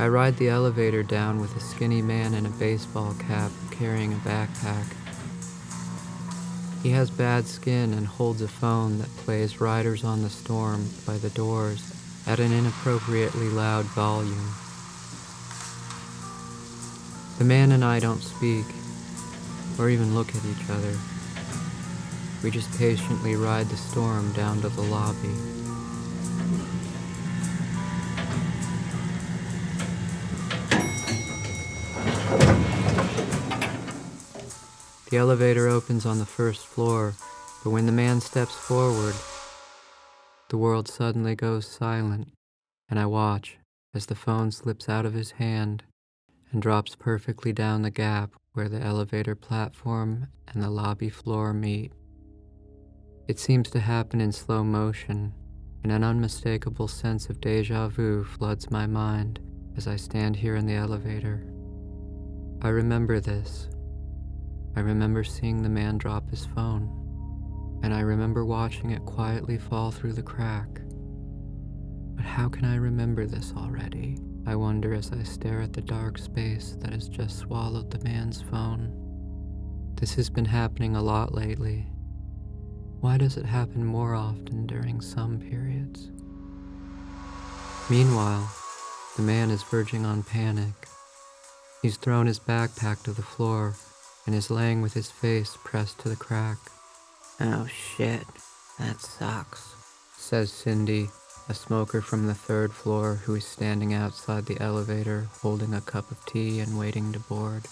I ride the elevator down with a skinny man in a baseball cap carrying a backpack. He has bad skin and holds a phone that plays Riders on the Storm by The Doors at an inappropriately loud volume. The man and I don't speak, or even look at each other. We just patiently ride the storm down to the lobby. The elevator opens on the first floor, but when the man steps forward, the world suddenly goes silent, and I watch as the phone slips out of his hand and drops perfectly down the gap where the elevator platform and the lobby floor meet. It seems to happen in slow motion, and an unmistakable sense of déjà vu floods my mind as I stand here in the elevator. I remember this. I remember seeing the man drop his phone, and I remember watching it quietly fall through the crack. But how can I remember this already? I wonder as I stare at the dark space that has just swallowed the man's phone. This has been happening a lot lately. Why does it happen more often during some periods? Meanwhile, the man is verging on panic. He's thrown his backpack to the floor and is laying with his face pressed to the crack. "Oh shit, that sucks," says Cindy, a smoker from the third floor who is standing outside the elevator holding a cup of tea and waiting to board.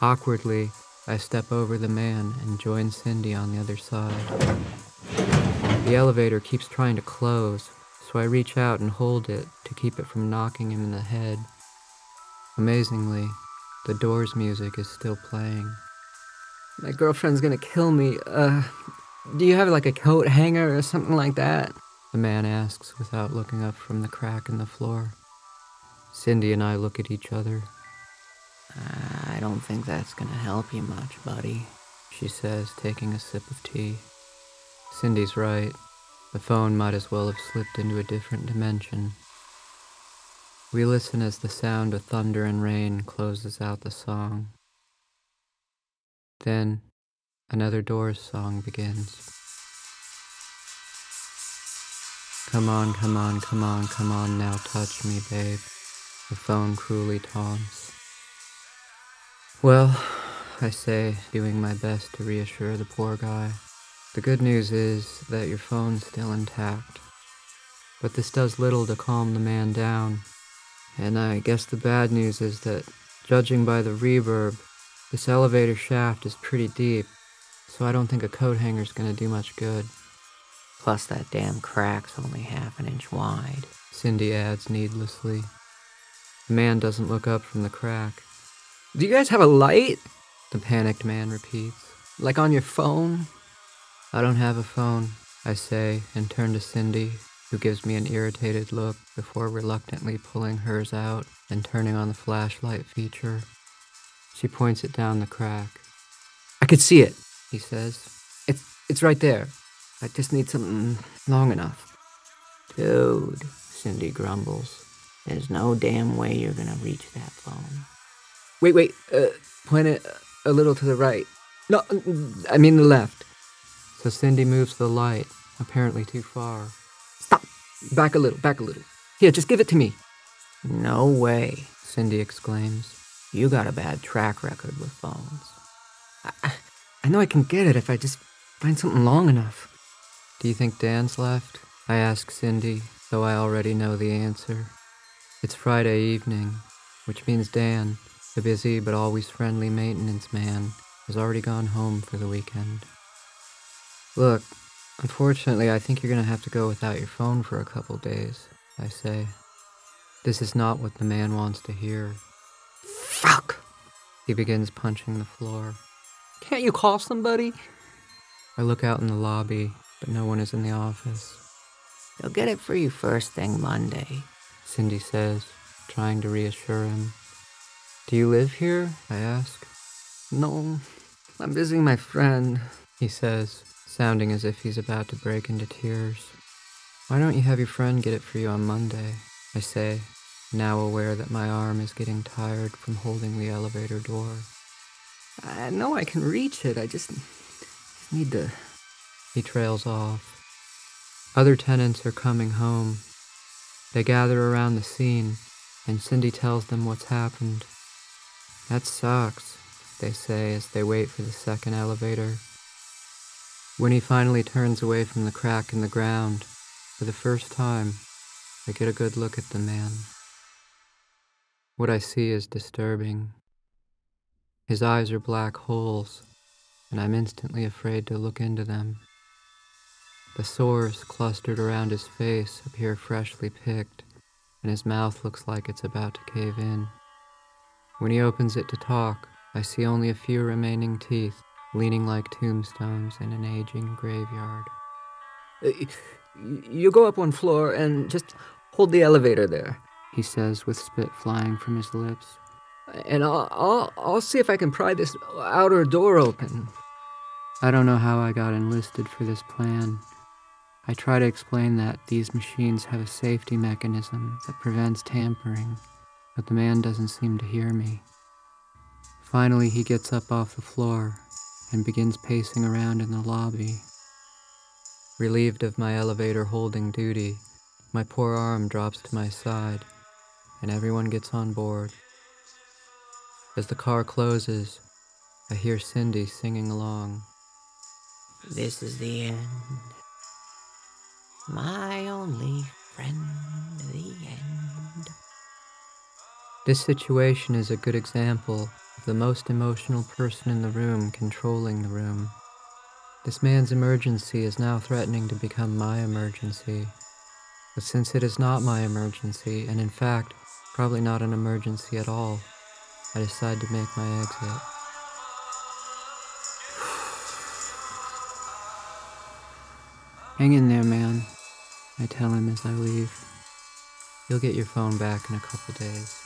Awkwardly, I step over the man and join Cindy on the other side. The elevator keeps trying to close, so I reach out and hold it to keep it from knocking him in the head. Amazingly, the Doors music is still playing. "My girlfriend's gonna kill me. Do you have like a coat hanger or something like that?" The man asks without looking up from the crack in the floor. Cindy and I look at each other. "I don't think that's gonna help you much, buddy," she says, taking a sip of tea. Cindy's right. The phone might as well have slipped into a different dimension. We listen as the sound of thunder and rain closes out the song. Then, another Doors song begins. Come on, come on, come on, come on now, touch me, babe, the phone cruelly taunts. Well, I say, doing my best to reassure the poor guy. The good news is that your phone's still intact. But this does little to calm the man down. And I guess the bad news is that, judging by the reverb, this elevator shaft is pretty deep, so I don't think a coat hanger's gonna do much good. "Plus that damn crack's only half an inch wide," Cindy adds needlessly. The man doesn't look up from the crack. "Do you guys have a light?" the panicked man repeats. "Like on your phone?" I don't have a phone, I say, and turn to Cindy, who gives me an irritated look before reluctantly pulling hers out and turning on the flashlight feature. She points it down the crack. "I could see it," he says. It's right there. I just need something long enough." "Dude," Cindy grumbles, "there's no damn way you're gonna reach that phone." Wait, point it a little to the right. No, I mean the left." So Cindy moves the light, apparently too far. "Stop! Back a little. Here, just give it to me." "No way," Cindy exclaims. "You got a bad track record with phones." I know I can get it if I just find something long enough." Do you think Dan's left? I ask Cindy, though I already know the answer. It's Friday evening, which means Dan, the busy but always friendly maintenance man, has already gone home for the weekend. Look, unfortunately, I think you're gonna have to go without your phone for a couple days, I say. This is not what the man wants to hear. "Fuck!" He begins punching the floor. "Can't you call somebody?" I look out in the lobby, but no one is in the office. "They'll get it for you first thing Monday," Cindy says, trying to reassure him. Do you live here? I ask. "No, I'm visiting my friend," he says, sounding as if he's about to break into tears. Why don't you have your friend get it for you on Monday? I say. now aware that my arm is getting tired from holding the elevator door. I know I can reach it, I just need to... He trails off. Other tenants are coming home. They gather around the scene, and Cindy tells them what's happened. That sucks, they say as they wait for the second elevator. When he finally turns away from the crack in the ground, for the first time, I get a good look at the man. What I see is disturbing. His eyes are black holes, and I'm instantly afraid to look into them. The sores clustered around his face appear freshly picked, and his mouth looks like it's about to cave in. When he opens it to talk, I see only a few remaining teeth, leaning like tombstones in an aging graveyard. You go up one floor and just hold the elevator there, he says with spit flying from his lips. And I'll see if I can pry this outer door open. I don't know how I got enlisted for this plan. I try to explain that these machines have a safety mechanism that prevents tampering, but the man doesn't seem to hear me. Finally, he gets up off the floor and begins pacing around in the lobby. Relieved of my elevator holding duty, my poor arm drops to my side, and everyone gets on board. As the car closes, I hear Cindy singing along. This is the end. My only friend, the end. This situation is a good example of the most emotional person in the room controlling the room. This man's emergency is now threatening to become my emergency. But since it is not my emergency, and in fact, probably not an emergency at all, I decide to make my exit. Hang in there, man, I tell him as I leave. You'll get your phone back in a couple days.